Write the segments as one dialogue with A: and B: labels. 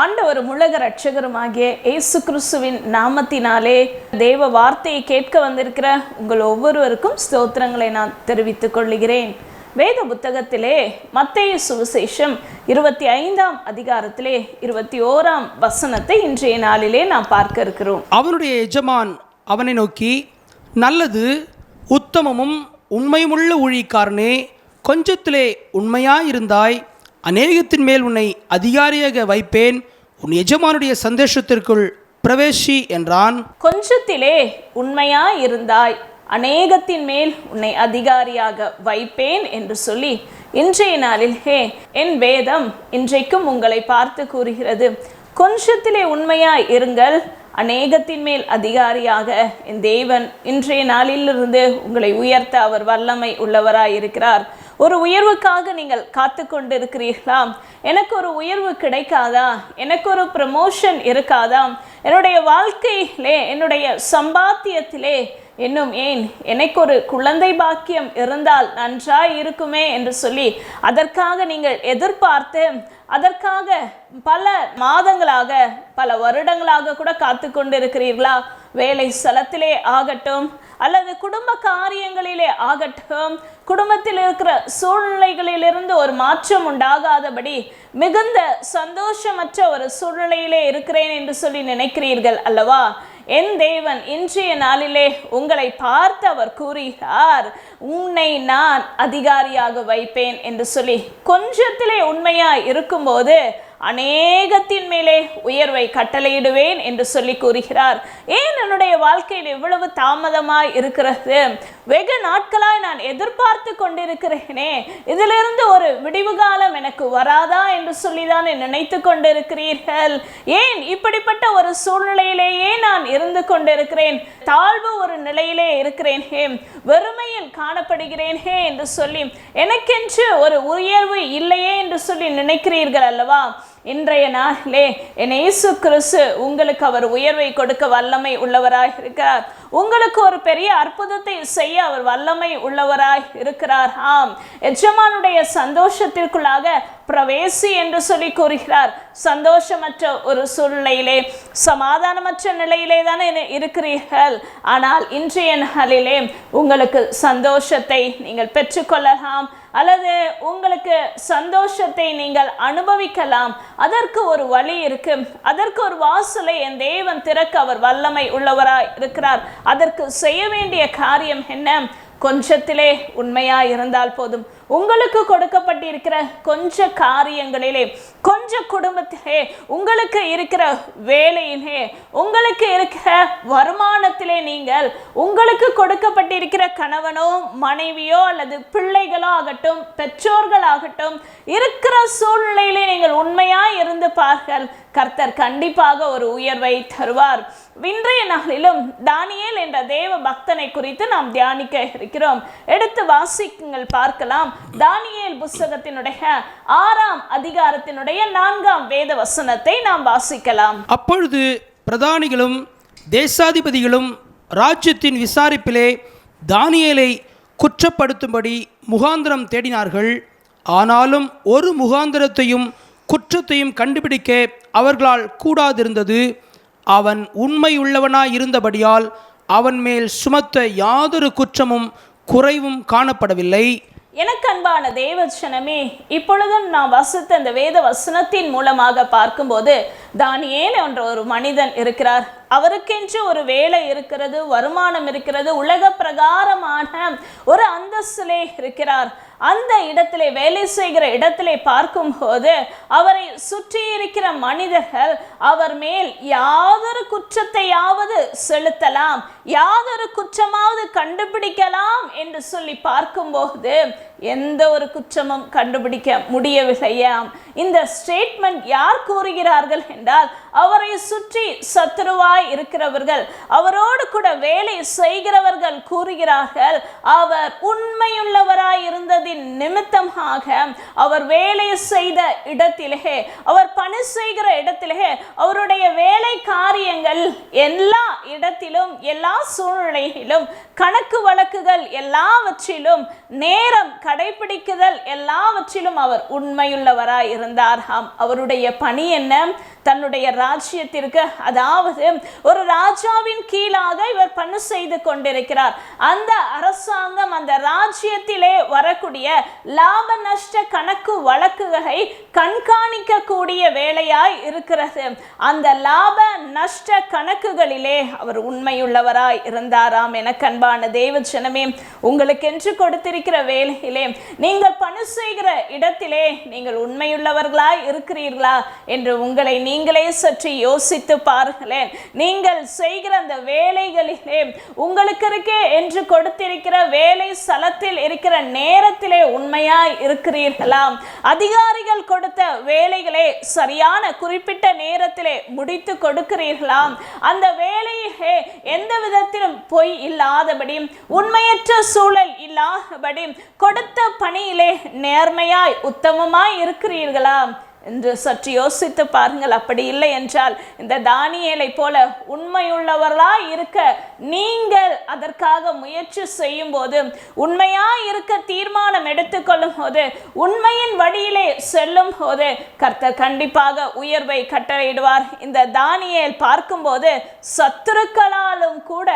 A: ஆண்டவரும் உலக இரட்சகருமாகிய இயேசு கிறிஸ்துவின் நாமத்தினாலே தேவ வார்த்தையை கேட்க வந்திருக்கிற உங்கள் ஒவ்வொருவருக்கும் ஸ்தோத்திரங்களை நான் தெரிவித்துக் கொள்கிறேன். வேத புத்தகத்திலே மத்தேயு சுவிசேஷம் 25ஆம் அதிகாரத்திலே 21ஆம் வசனத்தை இன்றைய நாளிலே நாம் பார்க்க இருக்கிறோம்.
B: அவனுடைய எஜமான் அவனை நோக்கி, நல்லது, உத்தமமும் உண்மையுமுள்ள ஊழியக்காரனே, கொஞ்சத்திலே உண்மையாயிருந்தாய், அநேகத்தின் மேல் உன்னை அதிகாரியாக வைப்பேன், உன் எஜமானுடைய சந்தோஷத்திற்குள் பிரவேசி என்றான்.
A: கொஞ்சத்திலே உண்மையாயிருந்தாய், அநேகத்தின் மேல் உன்னை அதிகாரியாக வைப்பேன் என்று சொல்லி இன்றைய நாளில் என் வேதம் இன்றைக்கும் உங்களை பார்த்து கூறுகிறது. கொஞ்சத்திலே உண்மையாய் இருங்கள், அநேகத்தின் மேல் அதிகாரியாக என் தேவன் இன்றைய நாளிலிருந்து உங்களை உயர்த்த அவர் வல்லமை உள்ளவராய் இருக்கிறார். ஒரு உயர்வுக்காக நீங்கள் காத்து கொண்டு இருக்கிறீர்களா? எனக்கு ஒரு உயர்வு கிடைக்காதா? எனக்கு ஒரு ப்ரமோஷன் இருக்காதா? என்னுடைய வாழ்க்கையிலே, என்னுடைய சம்பாத்தியத்திலே இன்னும் ஏன் எனக்கு ஒரு குழந்தை பாக்கியம் இருந்தால் நன்றாய் இருக்குமே என்று சொல்லி அதற்காக நீங்கள் எதிர்பார்த்து அதற்காக பல மாதங்களாக பல வருடங்களாக கூட காத்து கொண்டு இருக்கிறீர்களா? வேலை ஸ்தலத்திலே ஆகட்டும் அல்லது குடும்ப காரியங்களிலே ஆகட்டும், குடும்பத்தில் இருக்கிற சூழ்நிலைகளிலிருந்து ஒரு மாற்றம் உண்டாகாதபடி மிகுந்த சந்தோஷமற்ற ஒரு சூழ்நிலையிலே இருக்கிறேன் என்று சொல்லி நினைக்கிறீர்கள் அல்லவா? என் தேவன் இன்றைய நாளிலே உங்களை பார்த்து அவர் கூறுகிறார், உன்னை நான் அதிகாரியாக வைப்பேன் என்று சொல்லி. கொஞ்சத்திலே உண்மையாய் இருக்கும்போது அநேகத்தின் மேலே உயர்வை கட்டளையிடுவேன் என்று சொல்லி கூறுகிறார். ஏன் என்னுடைய வாழ்க்கையில் இவ்வளவு தாமதமாய் இருக்கிறது? வெகு நாட்களாய் நான் எதிர்பார்த்து கொண்டிருக்கிறேனே, இதிலிருந்து ஒரு விடிவு காலம் எனக்கு வராதா என்று சொல்லிதான் நினைத்து கொண்டிருக்கிறீர்கள். ஏன் இப்படிப்பட்ட ஒரு சூழ்நிலையிலேயே நான் இருந்து கொண்டிருக்கிறேன்? தாழ்வு ஒரு நிலையிலே இருக்கிறேன், வெறுமையில் காணப்படுகிறேன் என்று சொல்லி எனக்கென்று ஒரு உயர்வு இல்லையே என்று சொல்லி நினைக்கிறீர்கள் அல்லவா? இன்றைய நாளிலே என் இயேசு கிறிஸ்து உங்களுக்கு அவர் உயர்வை கொடுக்க வல்லமை உள்ளவராய் இருக்கிறார். உங்களுக்கு ஒரு பெரிய அற்புதத்தை செய்ய அவர் வல்லமை உள்ளவராய் இருக்கிறார். ஆம், எஜமானுடைய சந்தோஷத்திற்குள்ளாக பிரவேசி என்று சொல்லி கூறுகிறார். சந்தோஷமற்ற ஒரு சூழ்நிலையிலே, சமாதானமற்ற நிலையிலே தானே இருக்கிறீர்கள். ஆனால் இன்றைய நாளிலே உங்களுக்கு சந்தோஷத்தை நீங்கள் பெற்றுக்கொள்ளலாம் அல்லது உங்களுக்கு சந்தோஷத்தை நீங்கள் அனுபவிக்கலாம். அதற்கு ஒரு வழி இருக்கு, அதற்கு ஒரு வாசலை என் தேவன் திறக்க அவர் வல்லமை உள்ளவராய் இருக்கிறார். அதற்கு செய்ய வேண்டிய காரியம் என்ன? கொஞ்சத்திலே உண்மையாய் இருந்தால் போதும். உங்களுக்கு கொடுக்கப்பட்டிருக்கிற கொஞ்ச காரியங்களிலே, கொஞ்ச குடும்பத்திலே, உங்களுக்கு இருக்கிற வேலையிலே, உங்களுக்கு இருக்கிற வருமானத்திலே, நீங்கள் உங்களுக்கு கொடுக்கப்பட்டிருக்கிற கணவனோ மனைவியோ அல்லது பிள்ளைகளோ ஆகட்டும், பெற்றோர்களாகட்டும், இருக்கிற சூழ்நிலையிலே நீங்கள் உண்மையாய் இருந்து பார்கள். கர்த்தர் கண்டிப்பாக ஒரு உயர்வை தருவார். இன்றைய நாளிலும் தானியேல் என்ற தேவ பக்தனை குறித்து நாம் தியானிக்க இருக்கிறோம். எடுத்து வாசிக்குங்கள், பார்க்கலாம். தானியேல் புத்தகத்தினுடைய 6ஆம் அதிகாரத்தினுடைய 4ஆம் வேத வசனத்தை நாம் வாசிக்கலாம்.
B: அப்பொழுது பிரதானிகளும் தேசாதிபதிகளும் ராஜ்யத்தின் விசாரிப்பிலே தானியேலை குற்றப்படுத்தும்படி முகாந்திரம் தேடினார்கள். ஆனாலும் ஒரு முகாந்திரத்தையும் குற்றத்தையும் கண்டுபிடிக்க அவர்களால் கூடாதிருந்தது. அவன் உண்மையுள்ளவனாய் இருந்தபடியால் அவன் மேல் சுமத்த யாதொரு குற்றமும் குறைவும் காணப்படவில்லை.
A: எனக்கு அன்பான தேவஜனமே, இப்பொழுதும் நான் வாசித்த இந்த வேத வசனத்தின் மூலமாக பார்க்கும்போது தானியேல் என்ற ஒரு மனிதன் இருக்கிறார். அவருக்கென்று ஒரு வேலை இருக்கிறது, வருமானம் இருக்கிறது, உலக பிரகாரமான ஒரு அந்தஸ்திலே இருக்கிறார். அந்த இடத்திலே, வேலை செய்கிற இடத்திலே பார்க்கும்போது அவரை சுற்றி இருக்கிற மனிதர்கள் அவர் மேல் யாதொரு குற்றத்தையாவது செலுத்தலாம், யாதொரு குற்றமாவது கண்டுபிடிக்கலாம் என்று சொல்லி பார்க்கும்போது எந்த ஒரு குற்றமும் கண்டுபிடிக்க முடியவில்லையாம். இந்த ஸ்டேட்மெண்ட் யார் கூறுகிறார்கள் என்றால், அவரை சுற்றி சத்துருவாய் இருக்கிறவர்கள், அவரோடு கூட வேலை செய்கிறவர்கள் கூறுகிறார்கள், அவர் உண்மையுள்ளவராய் இருந்ததின் நிமித்தமாக அவர் வேலை செய்த இடத்திலே, அவர் பணி செய்கிற இடத்திலே, அவருடைய வேலை காரியங்கள் எல்லா இடத்திலும், எல்லா சூழ்நிலையிலும், கணக்கு வழக்குகள் எல்லாவற்றிலும், நேரம் கடைபிடிக்குதல் எல்லாவற்றிலும் அவர் உண்மையுள்ளவராய் இருந்தார். அவருடைய பணி என்ன? தன்னுடைய ராஜ்யத்திற்கு, அதாவது ஒரு ராஜாவின் கீழாக இவர் பணி செய்து கொண்டிருக்கிறார். அந்த அரசாங்கம், அந்த ராஜ்யத்திலே வரக்கூடிய லாப நஷ்ட கணக்கு வழக்குகளை கண்காணிக்கக்கூடிய வேலையாய் இருக்கிறது. அந்த லாப நஷ்ட கணக்குகளிலே அவர் உண்மையுள்ளவராய் இருந்தாராம். என கண்பான தேவ ஜனமே, உங்களுக்கென்று கொடுத்திருக்கிற வேலையிலே, நீங்கள் பணி செய்கிற இடத்திலே நீங்கள் உண்மையுள்ளவர்களாய் இருக்கிறீர்களா என்று உங்களை நீங்களே சற்று யோசித்து பாருங்களேன். நீங்கள் செய்கிற அந்த வேலைகளிலே, உங்களுக்கு இருக்கே என்று கொடுத்திருக்கிற வேலை ஸ்தலத்தில் இருக்கிற நேரத்திலே உண்மையாய் இருக்கிறீர்களா? அதிகாரிகள் கொடுத்த வேலைகளை சரியான குறிப்பிட்ட நேரத்திலே முடித்து கொடுக்கிறீர்களா? அந்த வேலையிலே எந்த விதத்திலும் பொய் இல்லாதபடி, உண்மையற்ற சூழல் இல்லாதபடி, கொடுத்த பணியிலே நேர்மையாய் உத்தமமாய் இருக்கிறீர்களா என்று சற்று யோசித்து பாருங்கள். அப்படி இல்லை என்றால், இந்த தானியேலை போல உண்மையுள்ளவர்களாய் இருக்க நீங்கள் அதற்காக முயற்சி செய்யும் போது, உண்மையாய் இருக்க தீர்மானம் எடுத்துக்கொள்ளும் போது, உண்மையின் வழியிலே செல்லும் போது கர்த்தர் கண்டிப்பாக உயர்வை கட்டளையிடுவார். இந்த தானியேல் பார்க்கும்போது சத்துருக்களாலும் கூட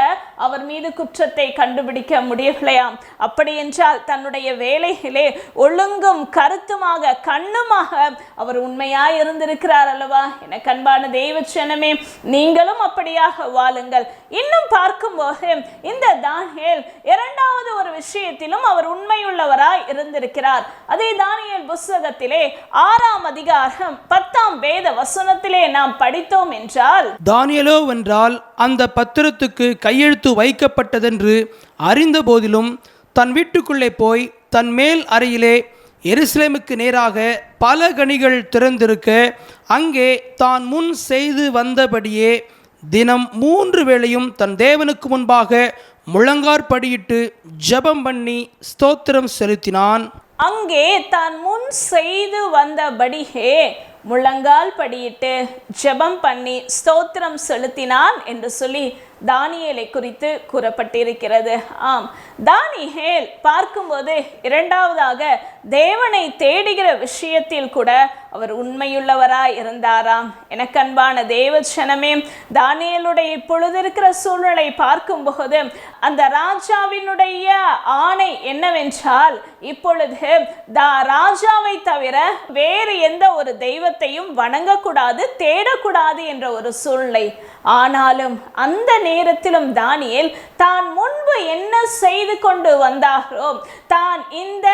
A: அவர் மீது குற்றத்தை கண்டுபிடிக்க முடியவில்லையாம். அப்படி என்றால் தன்னுடைய வேலையிலே ஒழுங்கும் கருத்துமாக கண்ணுமாக அவர் உண்மையாய் இருந்திருக்கிறார் அல்லவா? என கண்பான தெய்வ ஜனமே, நீங்களும் அப்படியாக வாழுங்கள். இன்னும் பார்க்கும்போது இந்த தானியேல் இரண்டாவது ஒரு விஷயத்திலும் அவர் உண்மையுள்ளவராய் இருந்திருக்கிறார். அதே தானியேல் புத்தகத்திலே 6ஆம் அதிகாரம் 10ஆம் வேத வசனத்திலே நாம் படித்தோம் என்றால்,
B: தானியேலோ வென்றால் அந்த பத்திரத்துக்கு கையெழுத்து வைக்கப்பட்டதென்று அறிந்த போதிலும் தன் வீட்டுக்குள்ளே போய் தன் மேல் அறையிலே எருசலேமுக்கு நேராக பல கனிகள் திறந்திருக்க, அங்கே தான் முன் செய்து வந்தபடியே தினம் 3 வேளையும் தன் தேவனுக்கு முன்பாக முழங்காற்படியிட்டு ஜெபம் பண்ணி ஸ்தோத்திரம் செலுத்தினான்.
A: அங்கே தான் முன் செய்து வந்தபடியே முழங்கால் படியிட்டு ஜெபம் பண்ணி ஸ்தோத்திரம் செலுத்தினான் என்று சொல்லி தானியேலை குறித்து கூறப்பட்டிருக்கிறது. ஆம், தானியேல் பார்க்கும்போது இரண்டாவதாக தேவனை தேடுகிற விஷயத்தில் கூட அவர் உண்மையுள்ளவராய் இருந்தாராம். எனக்கு அன்பான தேவ ஜனமே, தானியேலுடைய இப்பொழுது இருக்கிற சூழ்நிலை பார்க்கும்போது அந்த ராஜாவினுடைய ஆணை என்னவென்றால், இப்பொழுது ராஜாவை தவிர வேறு எந்த ஒரு தெய்வத்தையும் வணங்கக்கூடாது, தேடக்கூடாது என்ற ஒரு சூழ்நிலை. ஆனாலும் அந்த நேரத்திலும் தானியேல் தான் முன்பு என்ன செய்து கொண்டு வந்தாரோ, தான் இந்த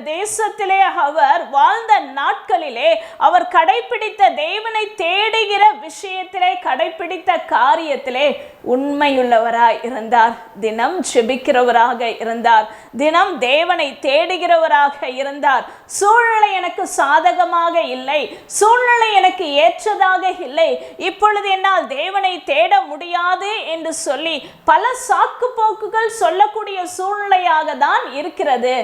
A: தேசத்திலே அவர் வாழ்ந்த நாட்களிலே அவர் கடைபிடித்த தேவனை தேடுகிற விஷயத்திலே, கடைபிடித்த காரியத்திலே உண்மையுள்ளவராய் இருந்தார். தினம் ஜெபிக்கிறவராக இருந்தார், தினம் தேவனை தேடுகிறவராக இருந்தார். சூழ்நிலை எனக்கு சாதகமாக இல்லை, சூழ்நிலை எனக்கு ஏற்றதாக இல்லை, இப்பொழுது என்னால் தேவனை தேட முடியாது என்று சொல்லி பல சாக்கு போக்குகள் சொல்லக்கூடிய சூழ்நிலையாக தான் இருக்கிறது.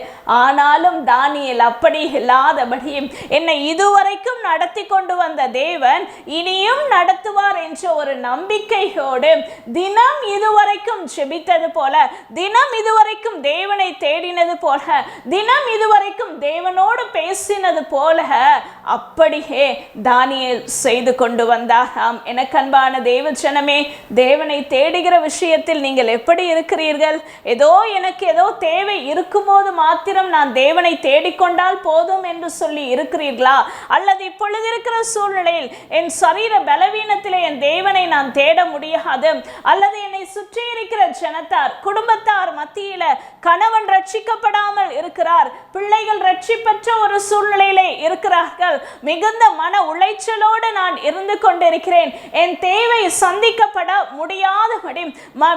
A: ஆனாலும் தானியேல் அப்படி இல்லாதபடி, என்னை இதுவரைக்கும் நடத்தி கொண்டு வந்த தேவன் இனியும் நடத்துவார் என்ற ஒரு நம்பிக்கையோடு தினம் இதுவரைக்கும் ஜெபித்தது போல, தினம் இதுவரைக்கும் தேவனை தேடினது போல, தினம் இதுவரைக்கும் தேவனோடு பேசினது போல அப்படியே தானியேல் செய்து கொண்டு வந்தாராம். எனக்கு அன்பான தேவ ஜனமே, தேவனை தேடுகிற விஷயத்தில் நீங்கள் எப்படி இருக்கிறீர்கள்? எனக்கு ஏதோ தேவை இருக்கும்போது மாத்திரம் நான் தேவனை தேடிக்கொண்டால் போதும் என்று சொல்லி இருக்கிறீர்களா? அல்லது இப்பொழுது இருக்கிற சூழ்நிலையில் என் சரீர பலவீனத்திலே என் தேவனை நான் தேட முடியாது, அல்லது என்னை சுற்றி இருக்கிற ஜனத்தார், குடும்பத்தார் மத்தியில கணவன் ரட்சிக்கப்படாமல் இருக்கிறார், பிள்ளைகள் ரட்சிப்பற்ற ஒரு சூழ்நிலையிலே இருக்கிறார்கள், மிகுந்த மன உளைச்சலோடு நான் இருந்து கொண்டிருக்கிறேன், என் தேவை சந்திக்கப்பட முடியாதபடி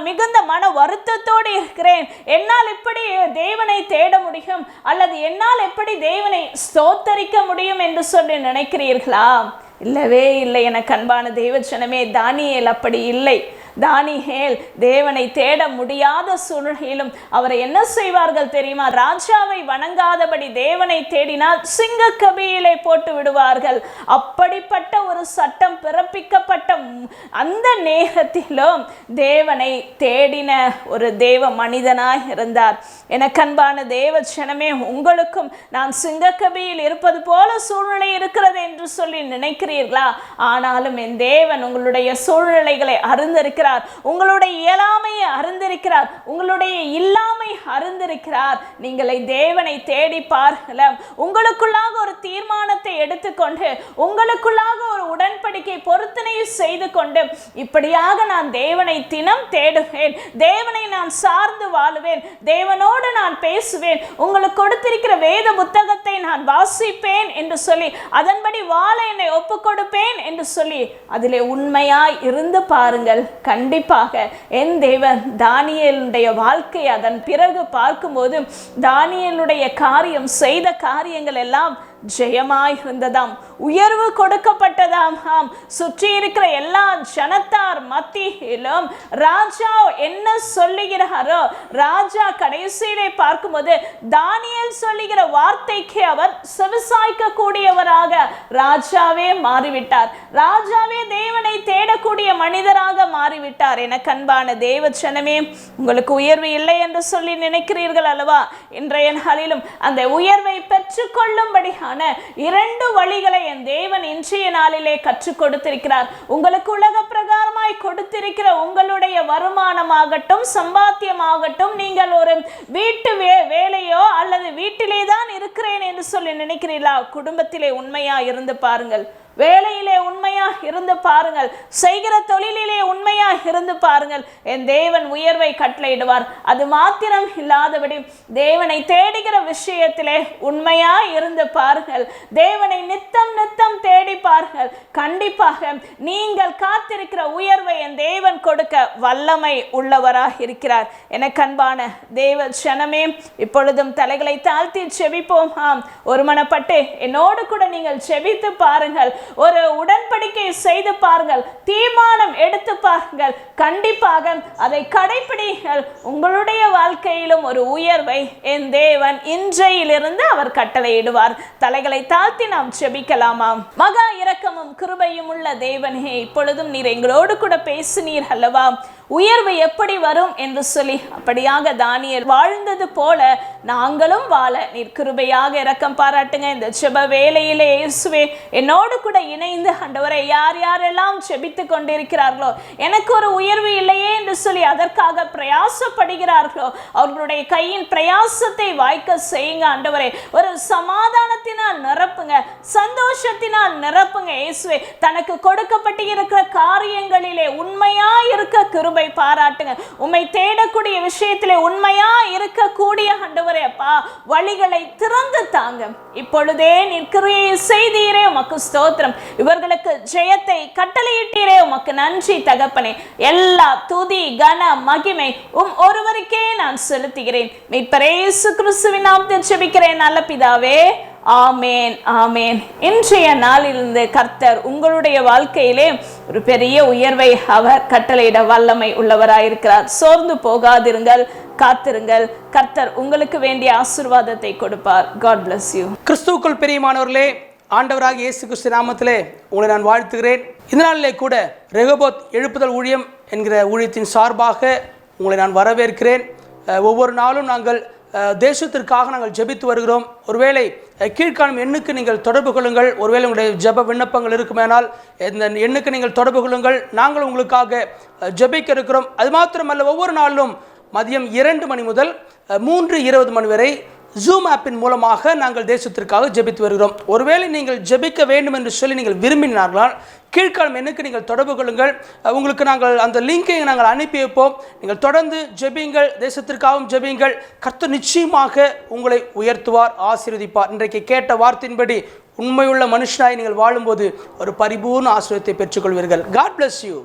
A: மிகுந்த மன வருத்தத்தோடு இருக்கிறேன், என்னால் எப்படி தேவனை தேட முடியும் அல்லது என்னால் எப்படி தேவனை ஸ்தோத்தரிக்க முடியும் என்று சொல்லி நினைக்கிறீர்களா? இல்லவே இல்லை. எனக்கு அன்பான தேவஜனமே, தானியேல் அப்படி இல்லை. தானியேல் தேவனை தேட முடியாத சூழ்நிலையிலும் அவரை என்ன செய்வார்கள் தெரியுமா? ராஜாவை வணங்காதபடி தேவனை தேடினால் சிங்க கபியிலே போட்டு விடுவார்கள். அப்படிப்பட்ட ஒரு சட்டம் பிறப்பிக்கப்பட்ட அந்த நேரத்திலும் தேவனை தேடின ஒரு தேவ மனிதனாய் இருந்தார். எனக்கு அன்பான தேவ ஜனமே, உங்களுக்கும் நான் சிங்கக்கபியில் இருப்பது போல சூழ்நிலை இருக்கிறது என்று சொல்லி நினைக்கிறீர்களா? ஆனாலும் என் தேவன் உங்களுடைய சூழ்நிலைகளை அறிந்திருக்கிறார், உங்களுடைய இயலாமையை அறிந்திருக்கிறார், உங்களுடைய இல்லாமை அறிந்திருக்கிறார். நீங்களை தேவனை தேடி பாருங்கள். உங்களுக்குள்ளாக ஒரு தீர்மானத்தை எடுத்துக்கொண்டு, உங்களுக்குள்ளாக ஒரு உடன்படிக்கை பொருத்தனை செய்து கொண்டு, இப்படியாக நான் தேவனை தினம் தேடுவேன், தேவனை நான் சார்ந்து வாழுவேன், தேவனோடு நான் பேசுவேன், உங்களுக்கு கொடுத்திருக்கிற வேத புத்தகத்தை நான் வாசிப்பேன் என்று சொல்லி அதன்படி வாழ என்னை ஒப்புக் கொடுப்பேன் என்று சொல்லி அதிலே உண்மையாய் இருந்து பாருங்கள். கண்டிப்பாக என் தேவன் தானியேலுடைய வாழ்க்கை அதன் பிறகு பார்க்கும்போது தானியேலுடைய காரியம், செய்த காரியங்கள் எல்லாம் ஜெயமாய் இருந்ததாம், உயர்வு கொடுக்கப்பட்டதாம். சுற்றி இருக்கிற எல்லா ஜனத்தார் மத்தியிலும் ராஜா என்ன சொல்லுகிறாரோ, ராஜா கடைசியிலே பார்க்கும்போது தானியேல் சொல்லுகிற வார்த்தைக்கு அவர் செவிசாய்க்க கூடியவராக ராஜாவே மாறிவிட்டார். ராஜாவே தேவனை தேடக்கூடிய மனிதராக மாறிவிட்டார். எனக்கு அன்பான தேவ ஜனமே, உங்களுக்கு உயர்வு இல்லை என்று சொல்லி நினைக்கிறீர்கள் அல்லவா? இன்றைய நாளிலும் அந்த உயர்வை பெற்றுக்கொள்ளும்படி இரண்டு வழிகளை என் தேவன் இன்றைய நாளிலே கற்றுக் கொடுத்திருக்கிறார். உங்களுக்கு உலக பிரகாரமாய் கொடுத்திருக்கிற உங்களுடைய வருமானமாகட்டும், சம்பாத்தியமாகட்டும், நீங்கள் ஒரு வீட்டு வேலையோ அல்லது வீட்டிலே தான் இருக்கிறேன் என்று சொல்லி நினைக்கிறீர்களா? குடும்பத்திலே உண்மையா இருந்து பாருங்கள், வேலையிலே உண்மையா இருந்து பாருங்கள், செய்கிற தொழிலிலே உண்மையா இருந்து பாருங்கள். என் தேவன் உயர்வை கட்டளையிடுவார். அது மாத்திரம் இல்லாதபடி தேவனை தேடுகிற விஷயத்திலே உண்மையா இருந்து பாருங்கள், தேவனை நித்தம் நித்தம் தேடி பாருங்கள். கண்டிப்பாக நீங்கள் காத்திருக்கிற உயர்வை என் தேவன் கொடுக்க வல்லமை உள்ளவராக இருக்கிறார். எனக்கு அன்பான தேவ ஜனமே, இப்பொழுதும் தலைகளை தாழ்த்தி செபிப்போம். ஒருமனப்பட்டு என்னோடு கூட நீங்கள் செபித்து பாருங்கள், ஒரு உடன்படிக்கை செய்து பாருங்கள், தீர்மானம் எடுத்து பாருங்கள், கண்டிப்பாக அதை கடைபிடிங்கள். உங்களுடைய வாழ்க்கையிலும் ஒரு உயர்வை என் தேவன் இன்றையிலிருந்து அவர் கட்டளையிடுவார். தலைகளை தாழ்த்தி நாம் செபிக்கலாமாம். மகா இரக்கமும் கிருபையும் உள்ள தேவனே, இப்பொழுதும் நீர் எங்களோடு கூட பேசினீர் அல்லவா? உயர்வு எப்படி வரும் என்று சொல்லி அப்படியாக தானியேல் வாழ்ந்தது போல நாங்களும் வாழ நீர் கிருபையாக இரக்கம் பாராட்டுங்க. இந்த ஜெப வேளையிலே இயேசுவே என்னோடு கூட இணைந்து ஆண்டவரே, யார் யாரெல்லாம் ஜெபித்து கொண்டிருக்கிறார்களோ, எனக்கு ஒரு உயர்வு இல்லையே என்று சொல்லி அதற்காக பிரயாசப்படுகிறார்களோ, அவர்களுடைய கையின் பிரயாசத்தை வாய்க்க செய்யுங்க ஆண்டவரே. ஒரு சமாதானத்தினால் நிரப்புங்க, சந்தோஷத்தினால் நிரப்புங்க இயேசுவே. தனக்கு கொடுக்கப்பட்டிருக்கிற காரியங்களிலே உண்மையா இருக்க கிருபை பாராட்டுங்க. உம்மை தேடக்கூடிய விஷயத்திலே உண்மையா இருக்கக்கூடிய ஆண்டவரே அப்பா, வழிகளை திறந்து தாங்க. இப்பொழுதே நீர் கிரியை செய்தீரே, உமக்கு ஸ்தோத்திரம். இவர்களுக்கு ஜெயத்தை கட்டளையிட்டீரே, உமக்கு நன்றி தகப்பனே. எல்லா துதி கன மகிமை ஒருவருக்கே நான் செலுத்துகிறேன். மீட்பர் இயேசு கிறிஸ்துவின் நாமத்தில் ஜெபிக்கிறேன் நல்ல பிதாவே, ஆமேன் ஆமேன். இன்றைய நாளிலிருந்து கர்த்தர் உங்களுடைய வாழ்க்கையிலே ஒரு பெரிய உயர்வை அவர் கட்டளையிட வல்லமை உள்ளவராயிருக்கிறார். சோர்ந்து போகாதிருங்கள், காத்திருங்கள். கர்த்தர் உங்களுக்கு வேண்டிய ஆசீர்வாதத்தை கொடுப்பார். God bless you.
B: கிறிஸ்துவுக்குள் பிரியமானவர்களே, ஆண்டவராக இயேசு கிறிஸ்து நாமத்திலே உங்களை நான் வாழ்த்துகிறேன். இந்த நாளிலே கூட ரெகோபோத் எழுப்புதல் ஊழியம் என்கிற ஊழியத்தின் சார்பாக உங்களை நான் வரவேற்கிறேன். ஒவ்வொரு நாளும் நாங்கள் தேசத்திற்காக நாங்கள் ஜெபித்து வருகிறோம். ஒருவேளை கீழ்காணும் எண்ணுக்கு நீங்கள் தொடர்பு கொள்ளுங்கள். ஒருவேளை உங்களுடைய ஜெப விண்ணப்பங்கள் இருக்குமேனால் இந்த எண்ணுக்கு நீங்கள் தொடர்பு கொள்ளுங்கள். நாங்கள் உங்களுக்காக ஜெபிக்க இருக்கிறோம். அது மாத்திரமல்ல, ஒவ்வொரு நாளிலும் மதியம் 2 மணி முதல் 3:20 மணி வரை ஜூம் ஆப்பின் மூலமாக நாங்கள் தேசத்திற்காக ஜெபித்து வருகிறோம். ஒருவேளை நீங்கள் ஜெபிக்க வேண்டும் என்று சொல்லி நீங்கள் விரும்பினார்களால் கீழ்காலம் எண்ணுக்கு நீங்கள் தொடர்பு கொள்ளுங்கள். உங்களுக்கு நாங்கள் அந்த லிங்கை நாங்கள் அனுப்பி வைப்போம். நீங்கள் தொடர்ந்து ஜெபியுங்கள், தேசத்திற்காகவும் ஜெபியுங்கள். கர்த்தர் நிச்சயமாக உங்களை உயர்த்துவார், ஆசீர்வதிப்பார். இன்றைக்கு கேட்ட வார்த்தையின்படி உண்மையுள்ள மனுஷனாய் நீங்கள் வாழும்போது ஒரு பரிபூர்ண ஆசீர்வாதத்தை பெற்றுக்கொள்வீர்கள். God bless you.